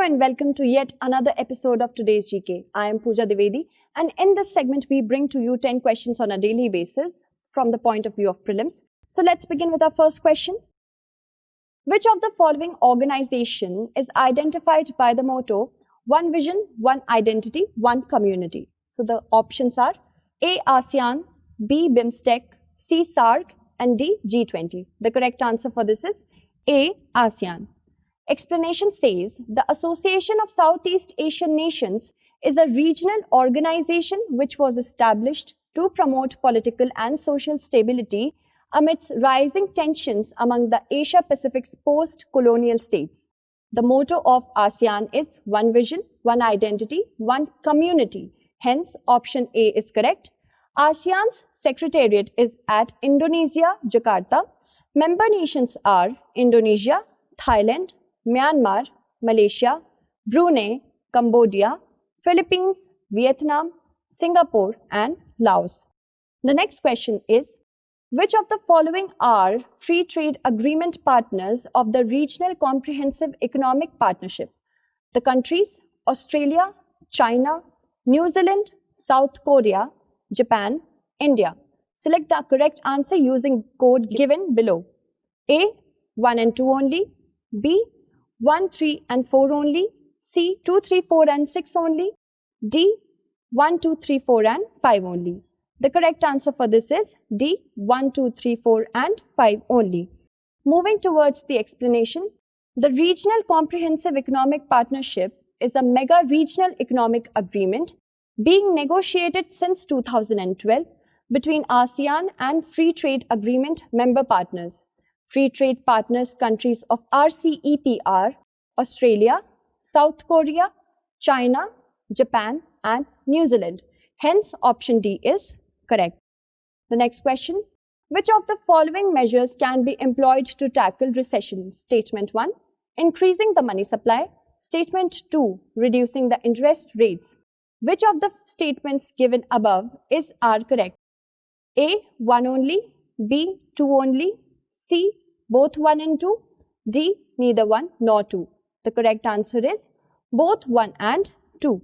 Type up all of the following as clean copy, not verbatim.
and welcome to yet another episode of today's GK. I am Pooja Divedi, and in this segment we bring to you 10 questions on a daily basis from the point of view of prelims. So let's begin with our first question. Which of the following organization is identified by the motto One Vision, One Identity, One Community? So the options are A. ASEAN, B. BIMSTEC, C. SAARC, and D. G20. The correct answer for this is A. ASEAN. Explanation says the Association of Southeast Asian Nations is a regional organization which was established to promote political and social stability amidst rising tensions among the Asia-Pacific's post-colonial states. The motto of ASEAN is One Vision, One Identity, One Community. Hence, option A is correct. ASEAN's secretariat is at Indonesia, Jakarta. Member nations are Indonesia, Thailand, Myanmar, Malaysia, Brunei, Cambodia, Philippines, Vietnam, Singapore, and Laos. The next question is, which of the following are free trade agreement partners of the Regional Comprehensive Economic Partnership? The countries Australia, China, New Zealand, South Korea, Japan, India. Select the correct answer using code given below. A. 1 and 2 only. B. 1, 3 and 4 only. C. 2, 3, 4 and 6 only. D. 1, 2, 3, 4 and 5 only. The correct answer for this is D. 1, 2, 3, 4 and 5 only. Moving towards the explanation, the Regional Comprehensive Economic Partnership is a mega regional economic agreement being negotiated since 2012 between ASEAN and Free Trade Agreement member partners. Free trade partners countries of RCEP are Australia, South Korea, China, Japan, and New Zealand. Hence, option D is correct. The next question. Which of the following measures can be employed to tackle recession? Statement 1. Increasing the money supply. Statement 2. Reducing the interest rates. Which of the statements given above are correct? A. 1 only. B. 2 only. C. Both 1 and 2. D. Neither 1 nor 2. The correct answer is both 1 and 2.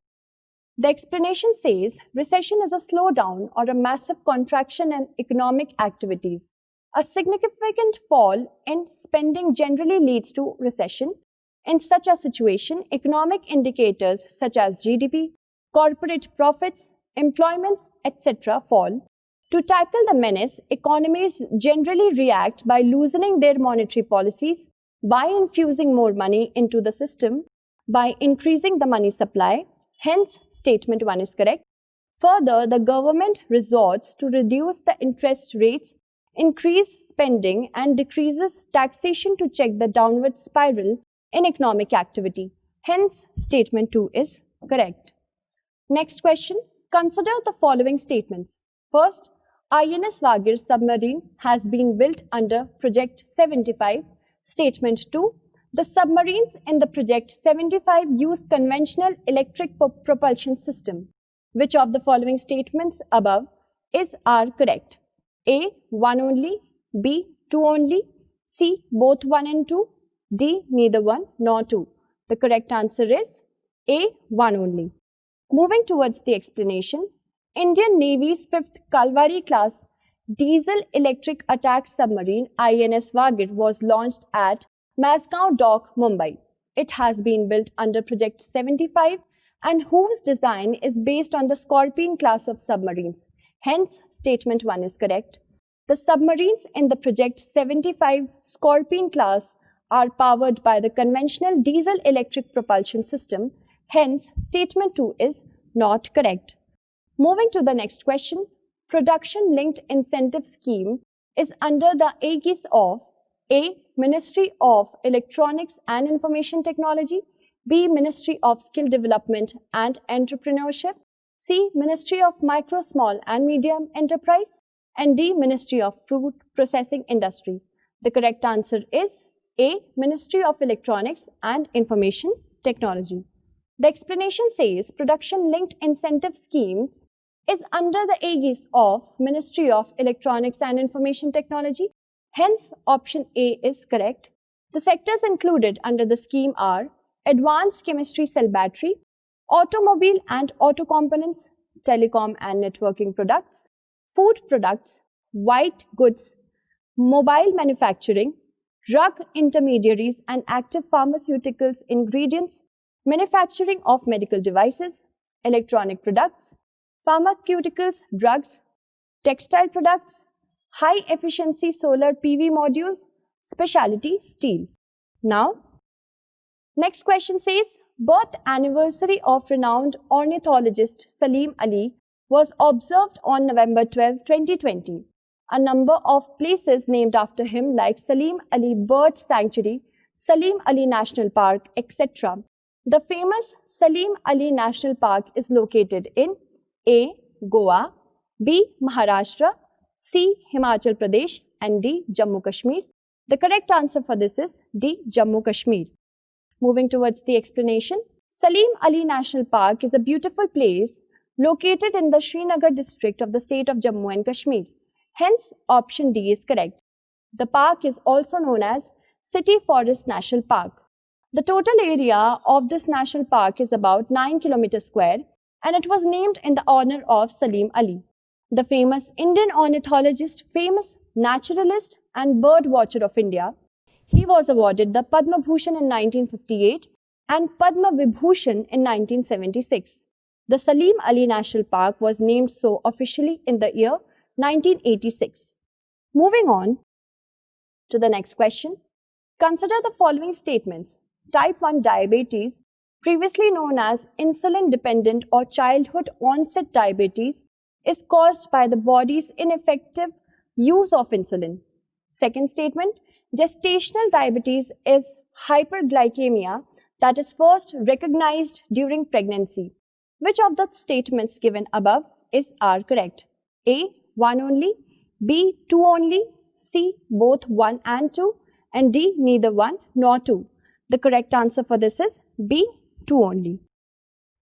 The explanation says recession is a slowdown or a massive contraction in economic activities. A significant fall in spending generally leads to recession. In such a situation, economic indicators such as GDP, corporate profits, employments, etc. fall. To tackle the menace, economies generally react by loosening their monetary policies, by infusing more money into the system, by increasing the money supply. Hence, statement 1 is correct. Further, the government resorts to reduce the interest rates, increase spending, and decreases taxation to check the downward spiral in economic activity. Hence, statement 2 is correct. Next question. Consider the following statements. First, INS Wagir submarine has been built under Project 75. Statement 2. The submarines in the Project 75 use conventional electric propulsion system. Which of the following statements above are correct? A. 1 only. B. 2 only. C. Both 1 and 2. D. Neither 1 nor 2. The correct answer is A. 1 only. Moving towards the explanation, Indian Navy's 5th Kalvari class diesel-electric attack submarine INS Wagir was launched at Mazgaon Dock, Mumbai. It has been built under Project 75 and whose design is based on the Scorpion class of submarines. Hence, statement 1 is correct. The submarines in the Project 75 Scorpion class are powered by the conventional diesel-electric propulsion system. Hence, statement 2 is not correct. Moving to the next question, Production-Linked Incentive Scheme is under the aegis of A. Ministry of Electronics and Information Technology, B. Ministry of Skill Development and Entrepreneurship, C. Ministry of Micro, Small and Medium Enterprise, and D. Ministry of Food Processing Industry. The correct answer is A. Ministry of Electronics and Information Technology. The explanation says production-linked incentive schemes is under the aegis of Ministry of Electronics and Information Technology. Hence, option A is correct. The sectors included under the scheme are advanced chemistry cell battery, automobile and auto components, telecom and networking products, food products, white goods, mobile manufacturing, drug intermediaries and active pharmaceuticals ingredients, manufacturing of medical devices, electronic products, pharmaceuticals, drugs, textile products, high-efficiency solar PV modules, specialty steel. Now, next question says, birth anniversary of renowned ornithologist Saleem Ali was observed on November 12, 2020. A number of places named after him like Saleem Ali Bird Sanctuary, Saleem Ali National Park, etc. The famous Saleem Ali National Park is located in A. Goa, B. Maharashtra, C. Himachal Pradesh and D. Jammu Kashmir. The correct answer for this is D. Jammu Kashmir. Moving towards the explanation, Saleem Ali National Park is a beautiful place located in the Srinagar district of the state of Jammu and Kashmir. Hence, option D is correct. The park is also known as City Forest National Park. The total area of this national park is about 9 km square and it was named in the honor of Saleem Ali, the famous Indian ornithologist, famous naturalist and bird watcher of India. He was awarded the Padma Bhushan in 1958 and Padma Vibhushan in 1976. The Saleem Ali National Park was named so officially in the year 1986. Moving on to the next question. Consider the following statements. Type 1 diabetes, previously known as insulin-dependent or childhood-onset diabetes, is caused by the body's ineffective use of insulin. Second statement, gestational diabetes is hyperglycemia that is first recognized during pregnancy. Which of the statements given above are correct? A. 1 only, B. 2 only, C. both 1 and 2, and D. neither 1 nor 2. The correct answer for this is B. 2 only.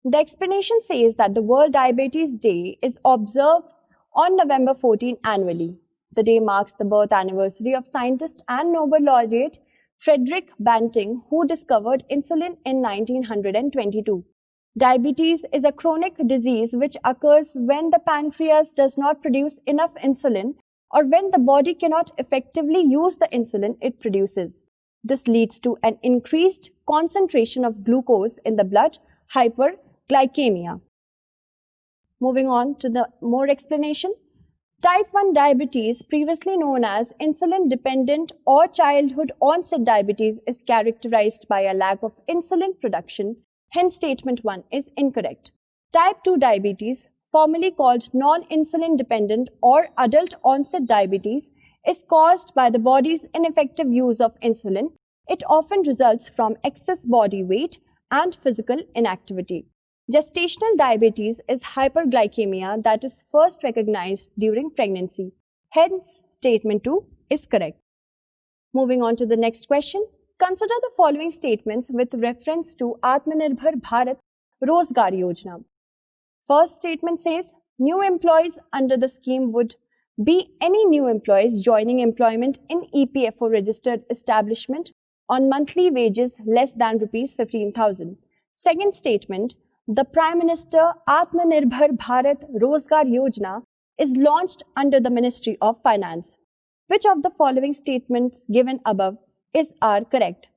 The explanation says that the World Diabetes Day is observed on November 14 annually. The day marks the birth anniversary of scientist and Nobel laureate Frederick Banting, who discovered insulin in 1922. Diabetes is a chronic disease which occurs when the pancreas does not produce enough insulin or when the body cannot effectively use the insulin it produces. This leads to an increased concentration of glucose in the blood, hyperglycemia. Moving on to the more explanation. Type 1 diabetes, previously known as insulin-dependent or childhood-onset diabetes, is characterized by a lack of insulin production. Hence, statement 1 is incorrect. Type 2 diabetes, formerly called non-insulin dependent or adult-onset diabetes, is caused by the body's ineffective use of insulin. It often results from excess body weight and physical inactivity. Gestational diabetes is hyperglycemia that is first recognized during pregnancy. Hence, statement 2 is correct. Moving on to the next question. Consider the following statements with reference to Atmanirbhar Bharat Rozgar Yojna. First statement says, new employees under the scheme would be any new employees joining employment in EPFO registered establishment on monthly wages less than rupees 15,000. Second statement, the Prime Minister Atmanirbhar Bharat Rozgar Yojna is launched under the Ministry of Finance. Which of the following statements given above are correct?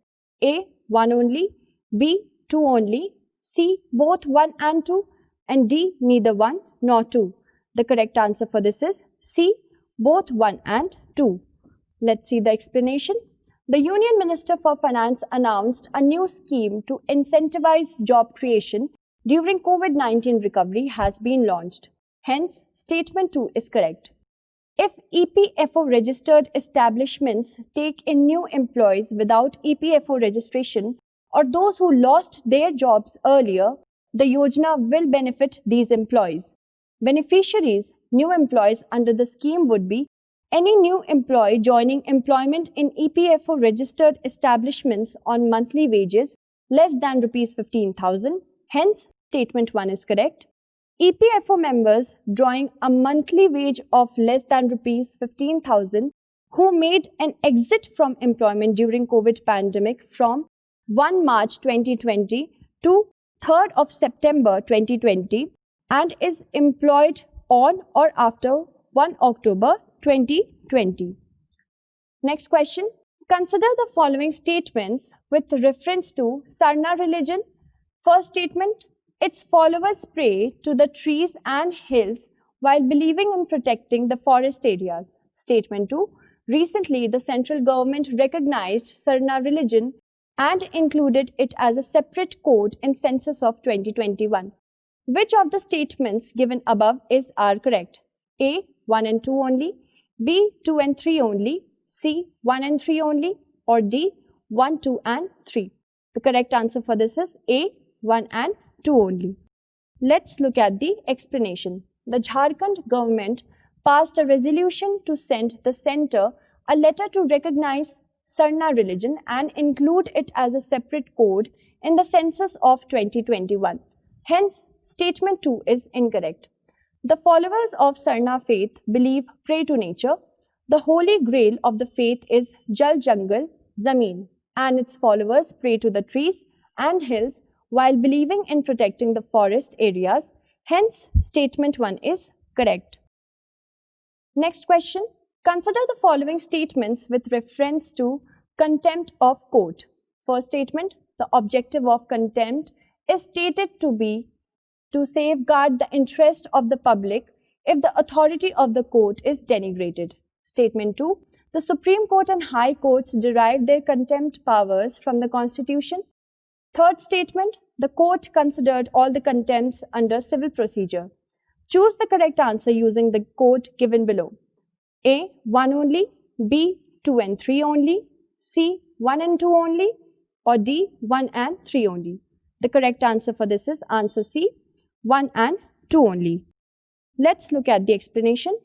A. 1 only, B. 2 only, C. both 1 and 2, and D. neither 1 nor 2. The correct answer for this is C. both 1 and 2. Let's see the explanation. The Union Minister for Finance announced a new scheme to incentivize job creation during COVID-19 recovery has been launched. Hence, statement 2 is correct. If EPFO registered establishments take in new employees without EPFO registration or those who lost their jobs earlier, the Yojna will benefit these employees. Beneficiaries, new employees under the scheme would be any new employee joining employment in EPFO registered establishments on monthly wages less than rupees 15,000. Hence, statement 1 is correct. EPFO members drawing a monthly wage of less than rupees 15,000 who made an exit from employment during COVID pandemic from 1 March 2020 to 3rd of September 2020 and is employed on or after 1 October 2020. Next question. Consider the following statements with reference to Sarna religion. First statement, its followers pray to the trees and hills while believing in protecting the forest areas. Statement 2, recently the central government recognized Sarna religion and included it as a separate code in census of 2021. Which of the statements given above are correct? A, 1 and 2 only, B, 2 and 3 only, C, 1 and 3 only, or D, 1, 2 and 3. The correct answer for this is A, 1 and 2 only. Let's look at the explanation. The Jharkhand government passed a resolution to send the centre a letter to recognize Sarna religion and include it as a separate code in the census of 2021. Hence, statement 2 is incorrect. The followers of Sarna faith pray to nature. The holy grail of the faith is Jal Jangal, Zameen, and its followers pray to the trees and hills while believing in protecting the forest areas. Hence, statement 1 is correct. Next question. Consider the following statements with reference to contempt of court. First statement, the objective of contempt is stated to be to safeguard the interest of the public if the authority of the court is denigrated. Statement 2, the Supreme Court and High Courts derive their contempt powers from the Constitution. Third statement, the court considered all the contempts under civil procedure. Choose the correct answer using the code given below. A, 1 only, B, 2 and 3 only, C, 1 and 2 only, or D, 1 and 3 only. The correct answer for this is answer C, 1 and 2 only. Let's look at the explanation.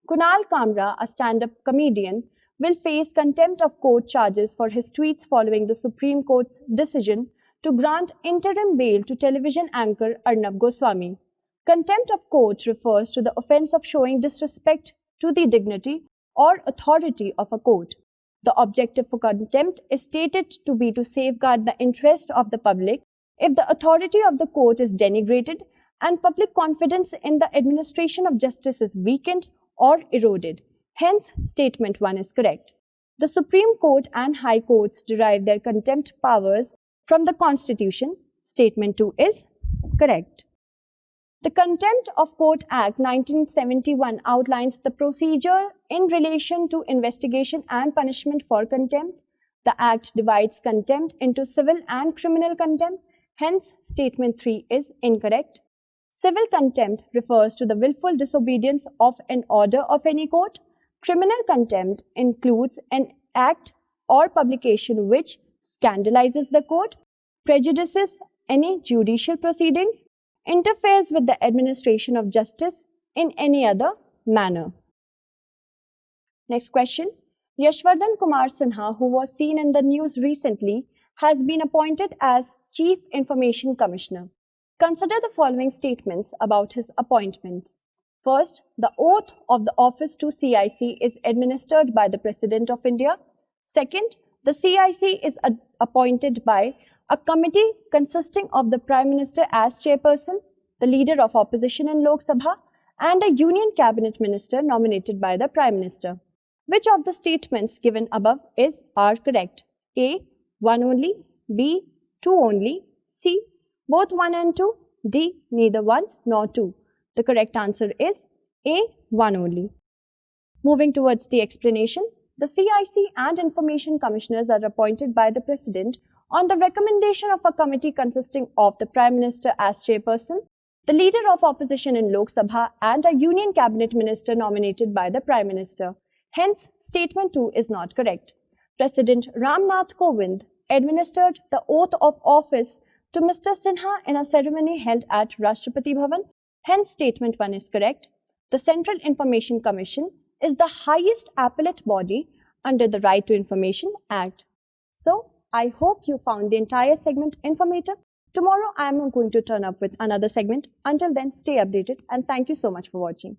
Kunal Kamra, a stand-up comedian, will face contempt of court charges for his tweets following the Supreme Court's decision to grant interim bail to television anchor Arnab Goswami. Contempt of court refers to the offence of showing disrespect to the dignity or authority of a court. The objective for contempt is stated to be to safeguard the interest of the public if the authority of the court is denigrated and public confidence in the administration of justice is weakened or eroded. Hence, statement 1 is correct. The Supreme Court and High Courts derive their contempt powers from the Constitution. Statement 2 is correct. The Contempt of Court Act 1971 outlines the procedure in relation to investigation and punishment for contempt. The Act divides contempt into civil and criminal contempt. Hence, statement 3 is incorrect. Civil contempt refers to the willful disobedience of an order of any court. Criminal contempt includes an act or publication which scandalizes the court, prejudices any judicial proceedings, interferes with the administration of justice in any other manner. Next question. Yashwardhan Kumar Sinha, who was seen in the news recently, has been appointed as Chief Information Commissioner. Consider the following statements about his appointments. First, the oath of the office to CIC is administered by the President of India. Second, the CIC is appointed by a committee consisting of the Prime Minister as chairperson, the Leader of Opposition in Lok Sabha, and a Union Cabinet Minister nominated by the Prime Minister. Which of the statements given above are correct? A, 1 only, B, 2 only, C, both 1 and 2, D, neither 1 nor 2. The correct answer is A, 1 only. Moving towards the explanation, the CIC and Information Commissioners are appointed by the President on the recommendation of a committee consisting of the Prime Minister as chairperson, the Leader of Opposition in Lok Sabha, and a Union Cabinet Minister nominated by the Prime Minister. Hence, statement 2 is not correct. President Ramnath Kovind administered the oath of office to Mr. Sinha in a ceremony held at Rashtrapati Bhavan. Hence, statement 1 is correct. The Central Information Commission is the highest appellate body under the Right to Information Act. So, I hope you found the entire segment informative. Tomorrow, I am going to turn up with another segment. Until then, stay updated and thank you so much for watching.